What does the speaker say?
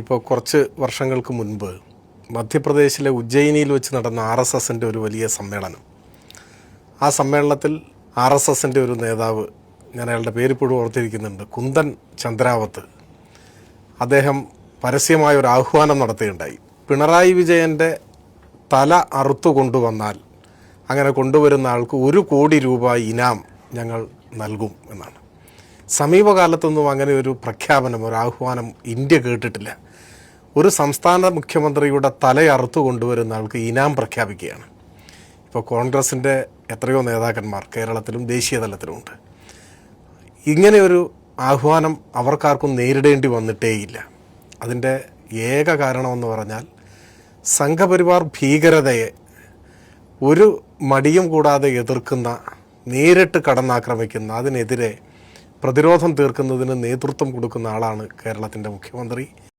ഇപ്പോൾ കുറച്ച് വർഷങ്ങൾക്ക് മുൻപ് മധ്യപ്രദേശിലെ ഉജ്ജയിനിയിൽ വെച്ച് നടന്ന RSSൻ്റെ ഒരു വലിയ സമ്മേളനം. ആ സമ്മേളനത്തിൽ RSSൻ്റെ ഒരു നേതാവ്, ഞാൻ അയാളുടെ പേരിപ്പോഴും ഓർത്തിരിക്കുന്നുണ്ട്, കുന്ദൻ ചന്ദ്രാവത്ത്, അദ്ദേഹം പരസ്യമായ ഒരു ആഹ്വാനം നടത്തുകയുണ്ടായി. പിണറായി വിജയൻ്റെ തല അറുത്തു കൊണ്ടുവന്നാൽ അങ്ങനെ കൊണ്ടുവരുന്ന ആൾക്ക് 1 കോടി രൂപ ഇനാം ഞങ്ങൾ നൽകും എന്നാണ്. സമീപകാലത്തൊന്നും അങ്ങനെ ഒരു പ്രഖ്യാപനം, ഒരു ആഹ്വാനം ഇന്ത്യ കേട്ടിട്ടില്ല. ഒരു സംസ്ഥാന മുഖ്യമന്ത്രിയുടെ തല അറുത്തു കൊണ്ടുവരുന്ന ആൾക്ക് ഇനാം പ്രഖ്യാപിക്കുകയാണ്. ഇപ്പോൾ കോൺഗ്രസിൻ്റെ എത്രയോ നേതാക്കന്മാർ കേരളത്തിലും ദേശീയ തലത്തിലുമുണ്ട്. ഇങ്ങനെയൊരു ആഹ്വാനം അവർക്കാർക്കും നേരിടേണ്ടി വന്നിട്ടേയില്ല. അതിൻ്റെ ഏക കാരണമെന്ന് പറഞ്ഞാൽ സംഘപരിവാർ ഭീകരതയെ ഒരു മടിയും കൂടാതെ എതിർക്കുന്ന, നേരിട്ട് കടന്നാക്രമിക്കുന്ന, അതിനെതിരെ പ്രതിരോധം തീർക്കുന്നതിന് നേതൃത്വം കൊടുക്കുന്ന ആളാണ് കേരളത്തിൻ്റെ മുഖ്യമന്ത്രി.